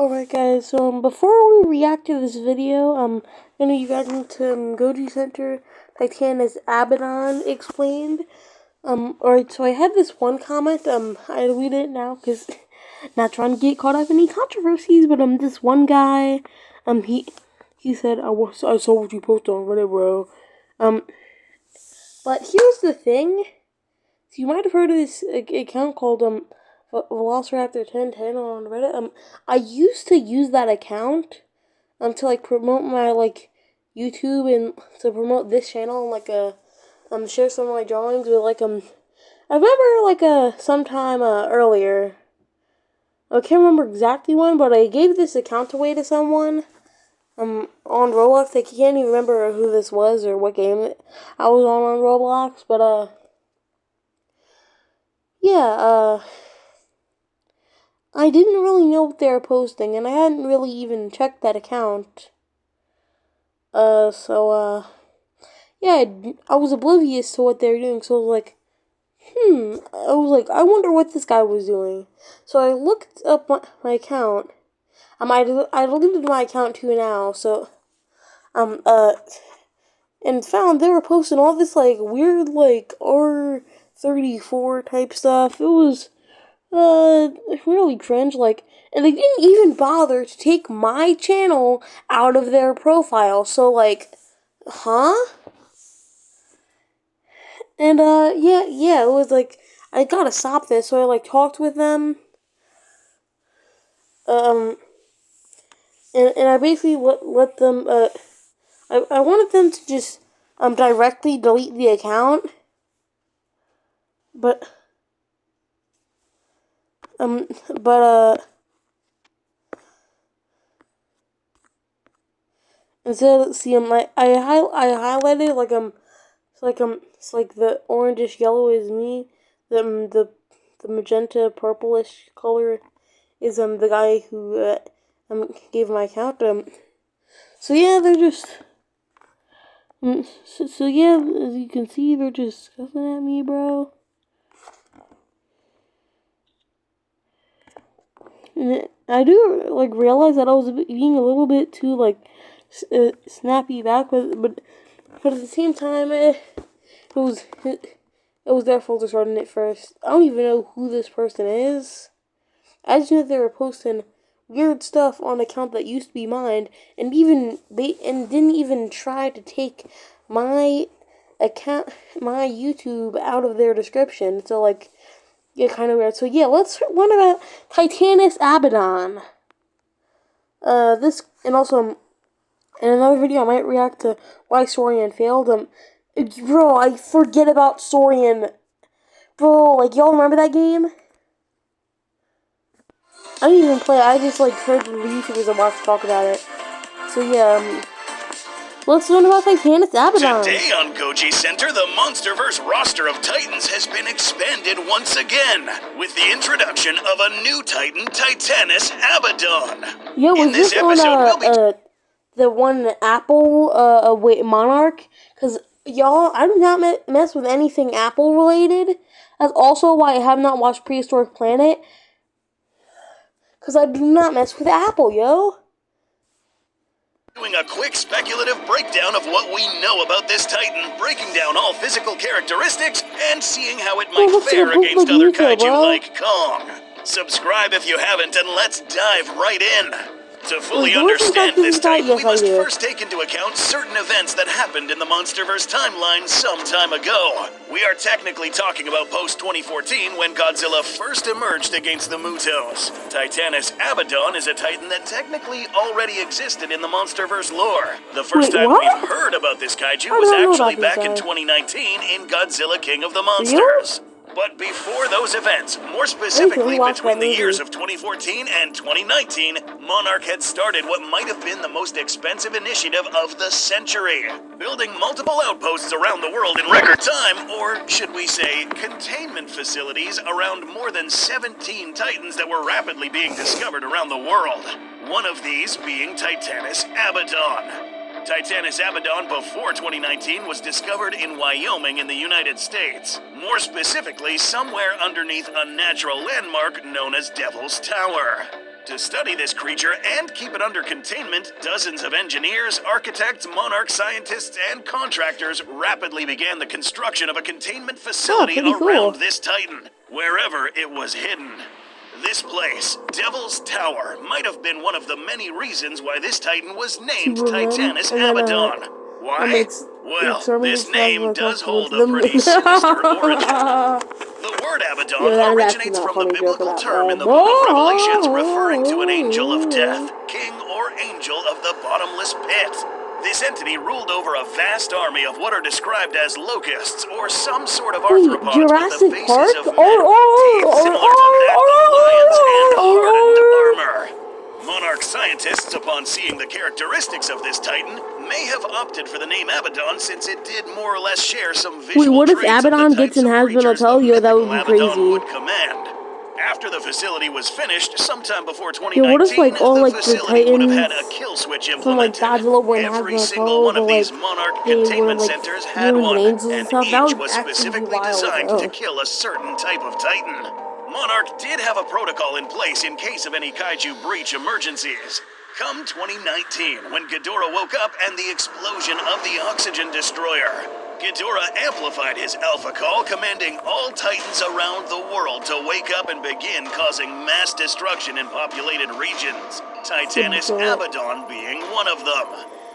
Alright guys, so before we react to this video, I know you guys need to Goji Center Titanus Abaddon explained. Alright, so I had this one comment, I deleted it now because not trying to get caught up in any controversies, but this one guy, he said, I saw what you posted on Reddit, bro. But here's the thing, so you might have heard of this account called, Velociraptor1010 on Reddit. I used to use that account to promote my YouTube and to promote this channel and share some of my drawings with I remember sometime earlier. I can't remember exactly when, but I gave this account away to someone on Roblox. I can't even remember who this was or what game I was on Roblox, but yeah, I didn't really know what they were posting, and I hadn't really even checked that account. Yeah, I was oblivious to what they were doing, so I was like, I wonder what this guy was doing. So I looked up my account. I deleted my account too now, so, and found they were posting all this, weird, R34 type stuff. It was, really cringe, and they didn't even bother to take my channel out of their profile, so, huh? And, yeah, it was, I gotta stop this, so I, talked with them, and I basically let them, I wanted them to just, directly delete the account, but instead, see, I highlighted, it's like the orangish yellow is me, the magenta purplish color is, the guy who, gave my account, so yeah, they're just, so yeah, as you can see, they're just cussing at me, bro. And I do, realize that I was being a little bit too, snappy back, but at the same time, it was their fault for starting it first. I don't even know who this person is. I just knew that they were posting weird stuff on an account that used to be mine, and didn't even try to take my account, my YouTube, out of their description. So yeah, kind of weird. So yeah, let's learn about Titanus Abaddon. This, and also in another video I might react to why Saurian failed. Bro, I forget about Saurian. Bro, y'all remember that game? I didn't even play it. I just heard the YouTubers and watched talk about it. So yeah, let's learn about Titanus Abaddon. Today on Goji Center, the MONSTERVERSE roster of Titans has been expanded once again with the introduction of a new Titan, Titanus Abaddon. Yo, was this on the one Apple Monarch? Because y'all, I do not mess with anything Apple related. That's also why I have not watched Prehistoric Planet. Because I do not mess with Apple, yo. Doing a quick speculative breakdown of what we know about this Titan, breaking down all physical characteristics, and seeing how it might fare against other kaiju like Kong. Subscribe if you haven't, and let's dive right in. To fully understand this Titan, we must first take into account certain events that happened in the MONSTERVERSE timeline some time ago. We are technically talking about post-2014, when Godzilla first emerged against the Mutos. Titanus Abaddon is a Titan that technically already existed in the MONSTERVERSE lore. The first time we've heard about this kaiju was actually back in 2019 in Godzilla King of the Monsters. But before those events, more specifically between the years of 2014 and 2019, Monarch had started what might have been the most expensive initiative of the century, building multiple outposts around the world in record time, or should we say, containment facilities around more than 17 Titans that were rapidly being discovered around the world. One of these being Titanus Abaddon. Titanus Abaddon before 2019 was discovered in Wyoming in the United States. More specifically, somewhere underneath a natural landmark known as Devil's Tower. To study this creature and keep it under containment, dozens of engineers, architects, monarch scientists, and contractors rapidly began the construction of a containment facility around this Titan, wherever it was hidden. This place, Devil's Tower, might have been one of the many reasons why this Titan was named Titanus Abaddon. Why? Well, this name does hold a pretty sinister origin. The word Abaddon originates from the biblical term in the book of Revelations referring to an angel of death, king or angel of the bottomless pit. This entity ruled over a vast army of what are described as locusts or some sort of arthropods with the faces of men, teeth similar to that of lions, and hardened armor. Monarch scientists, upon seeing the characteristics of this Titan, may have opted for the name Abaddon since it did more or less share some visual traits. Wait, what if Abaddon gets in Hasbin Hotel? Yo, that would be crazy. Would command. After the facility was finished, sometime before 2019, what if, like, all, like, the facility would have had Titans a kill switch from, like, implemented. Godzilla were in Every Hasbin single Hotel, one of but, these like, Monarch they were, containment like, centers had humans one, and angels and and stuff. That each would was actually be specifically wild, designed bro. to kill a certain type of Titan. Monarch did have a protocol in place in case of any kaiju breach emergencies. Come 2019, when Ghidorah woke up and the explosion of the oxygen destroyer. Ghidorah amplified his alpha call, commanding all Titans around the world to wake up and begin causing mass destruction in populated regions, Titanus Abaddon being one of them.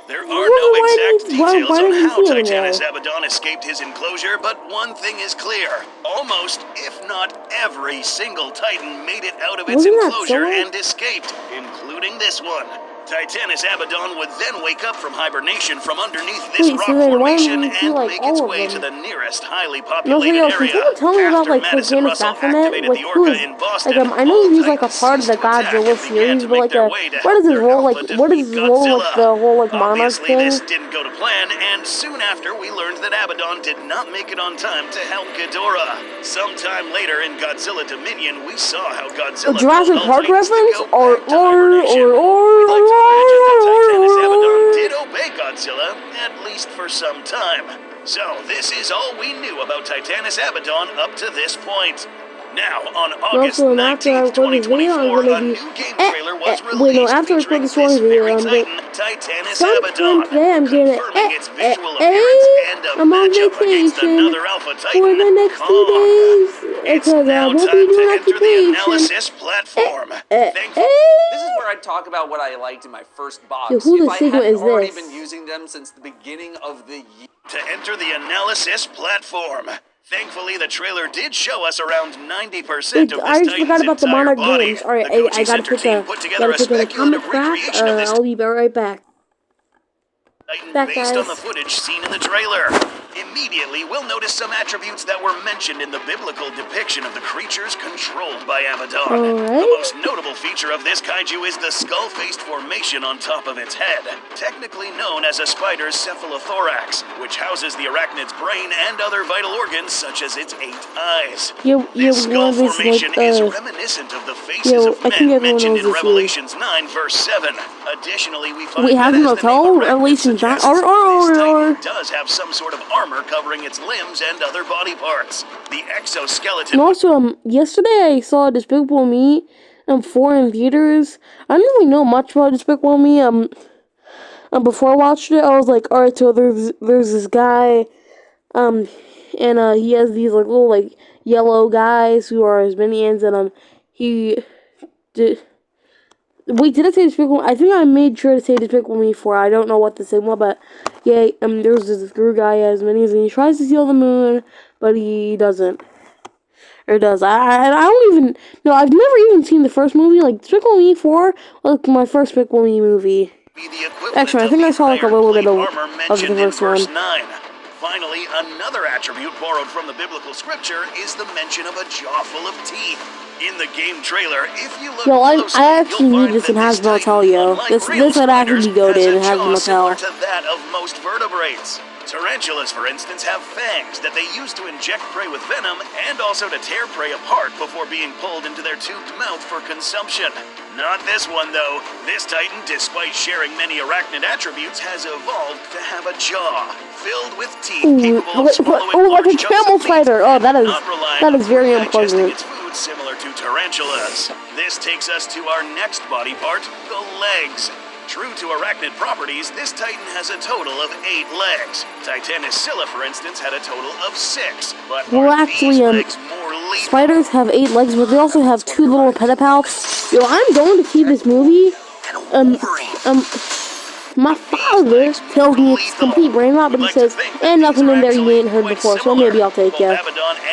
There are no exact details on how Titanus Abaddon escaped his enclosure, but one thing is clear. Almost, if not every single Titan made it out of its enclosure and escaped, including this one. Titanus Abaddon would then wake up from hibernation from underneath this rock formation and make its way to the nearest highly populated area. Can someone tell me about, like, Titanus Baphomet? Like, who's, like, I know he's, like, a part of the Godzilla series, but, like, what is his role, like, the whole, like, monarch thing? This didn't go to plan, and soon after we learned that Abaddon did not make it on time to help Ghidorah. Sometime later in Godzilla Dominion, we saw how Godzilla a Jurassic Park reference? Titanus Abaddon did obey Godzilla, at least for some time. So, this is all we knew about Titanus Abaddon up to this point. Now, on August 19th, 2024, a new game trailer was released featuring this very Titan, Titanus Abaddon, confirming its visual appearance and a matchup against another Alpha Titan, for the next 2 days. It's now time to enter the analysis platform. Thankfully, this is where I talk about what I liked in my first box. Yo, who if the I Sigma hadn't is already this? been using them since the beginning of the year. To enter the analysis platform. Thankfully, the trailer did show us around 90% of this I just forgot about the Monarch body. games. Alright, The I gotta put the comment back. I'll be right back. Based on the footage seen in the trailer. Immediately, we'll notice some attributes that were mentioned in the biblical depiction of the creatures controlled by Abaddon. The most notable feature of this kaiju is the skull-faced formation on top of its head, technically known as a spider's cephalothorax, which houses the arachnid's brain and other vital organs such as its 8 eyes. This skull formation is reminiscent of the faces of men mentioned in Revelations 9, verse 7. Additionally, we find that as the name Arachnid suggests, this Titan does have some sort of armor covering its limbs and other body parts. The exoskeleton. And also, yesterday I saw Despicable Me 4 in theaters. I didn't really know much about Despicable Me. Before I watched it, I was like, alright, so there's this guy, and he has these like little like yellow guys who are his minions, and he did. Wait, did I say Despicable Me? I think I made sure to say Despicable Me 4. I don't know what the thing was, but yeah, there's this Guru guy as minions, and he tries to steal the moon, but he doesn't. Or does. I don't even... No, I've never even seen the first movie. Like, Despicable Me 4 was my first Despicable Me movie. Actually, I think I saw like a little bit of the first one. 9. Finally, another attribute borrowed from the biblical scripture is the mention of a jaw full of teeth. In the game trailer, if you look closely, I actually need this in Hasbin Hotel, yo. This would actually be goated in Hasbin Hotel. To that of most vertebrates. Tarantulas, for instance, have fangs that they use to inject prey with venom and also to tear prey apart before being pulled into their tubed mouth for consumption. Not this one, though. This Titan, despite sharing many arachnid attributes, has evolved to have a jaw filled with teeth capable of swallowing large chunks of meat, spider. Oh, that is very unpleasant. food similar to tarantulas. This takes us to our next body part, the legs. True to arachnid properties, this titan has a total of 8 legs. Titanicilla, for instance, had a total of 6. But Well, are actually, these legs more lethal? spiders have 8 legs, but they also have 2 little pedipalps. Yo, I'm going to see this movie. My father tells me it's complete brain rot, but he says, and nothing in there you ain't heard before, so maybe I'll take ya.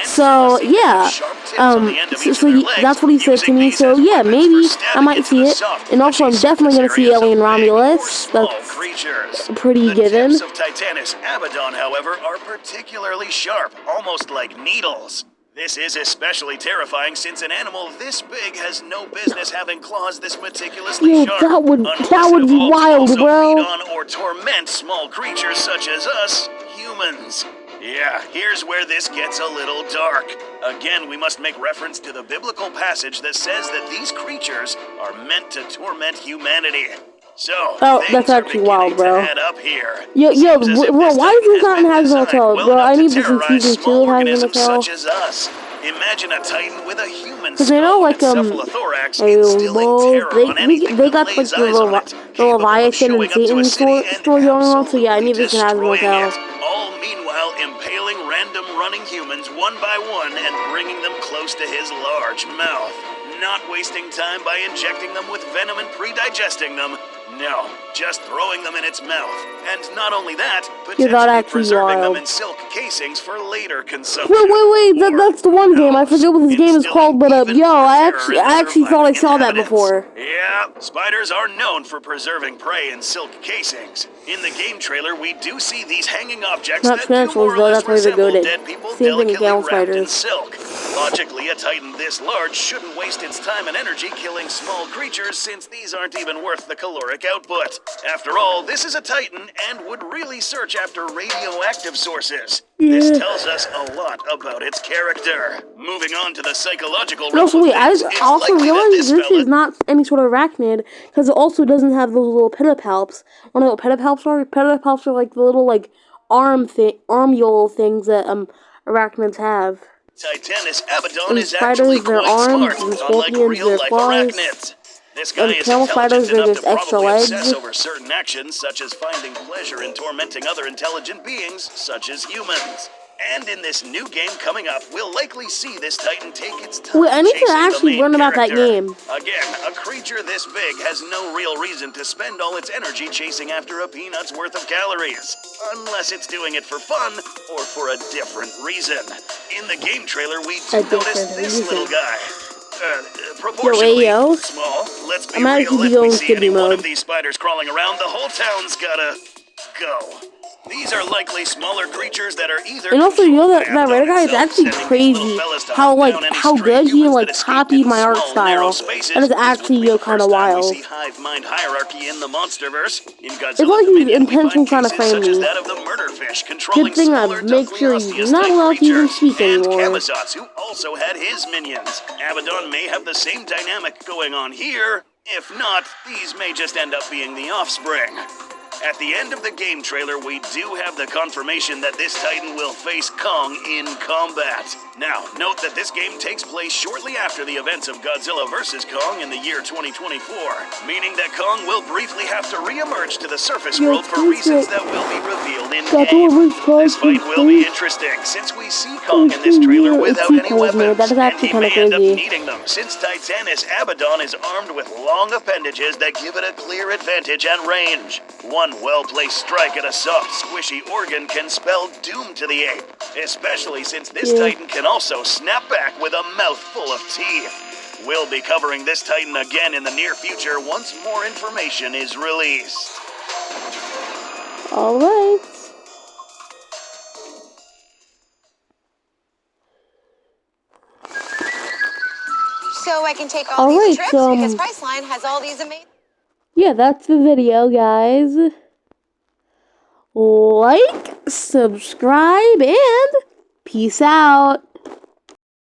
So, yeah, that's what he said to me, so yeah, maybe I might see it. And also, I'm definitely gonna see Alien Romulus. That's pretty given. The tips of Titanus Abaddon, however, are particularly sharp, almost like needles. This is especially terrifying since an animal this big has no business having claws this meticulously sharp. That would be wild, bro. Feed on or torment small creatures such as us, humans. Yeah, here's where this gets a little dark. Again, we must make reference to the biblical passage that says that these creatures are meant to torment humanity. So, that's actually wild, bro. Up here. Yo, bro, why is this not in Hazard Hotel? Bro, I need this in season 2 of Hazard Hotel. Such as us. Imagine a titan with a human Because I know, like, they got, like, the Leviathan and Satan story going on, so yeah, I need this in Hazard Hotel. All meanwhile impaling random running humans one by one and bringing them close to his large mouth. Not wasting time by injecting them with venom and pre-digesting them. No, just throwing them in its mouth. And not only that, potentially preserving them in silk casings for later consumption. Wait, that's the one game. I forget what this game is called, but yo, I actually thought I saw that before. Yeah, spiders are known for preserving prey in silk casings. In the game trailer, we do see these hanging objects that do more or less resemble dead people delicately wrapped in silk. Logically, a titan this large shouldn't waste its time and energy killing small creatures since these aren't even worth the caloric output. After all, this is a titan and would really search after radioactive sources. This tells us a lot about its character. Moving on to the psychological realm. Also, wait, I also realized this is not any sort of arachnid, because it also doesn't have those little pedipalps. I don't know what pedipalps are. Pedipalps are like the little, like, armule things that arachnids have. Titanus Abaddon is actually quite smart, unlike real-life arachnids. This guy is intelligent enough to probably obsess over certain actions, such as finding pleasure in tormenting other intelligent beings, such as humans. And in this new game coming up, we'll likely see this titan take its time. Wait, I need to actually learn about that game. Again, a creature this big has no real reason to spend all its energy chasing after a peanut's worth of calories. Unless it's doing it for fun, or for a different reason. In the game trailer, we do notice this little guy. Proportionally small. Let's be real, if we see any one of these spiders crawling around, the whole town's gotta go. These are likely smaller creatures that are either. And also, you know that Raider guy is actually crazy. How good he copied my art style. That is actually kind of wild. We see hive mind hierarchy in the MONSTERVERSE. It's like he's intentionally trying to frame me. Good thing I make sure he's not allowed to even speak anymore. Who also had his minions. Abaddon may have the same dynamic going on here. If not, these may just end up being the offspring. At the end of the game trailer, we do have the confirmation that this titan will face Kong in combat. Now, note that this game takes place shortly after the events of Godzilla vs. Kong in the year 2024, meaning that Kong will briefly have to re-emerge to the surface world for reasons that will be revealed in-game. This fight will be interesting, since we see Kong in this trailer without any weapons, and he may end up needing them, since Titanus Abaddon is armed with long appendages that give it a clear advantage and range. One well-placed strike at a soft, squishy organ can spell doom to the ape, especially since this titan can also snap back with a mouthful of teeth. We'll be covering this titan again in the near future once more information is released. Alright. So I can take all these trips because Priceline has all these amazing... Yeah, that's the video, guys. Like, subscribe, and peace out.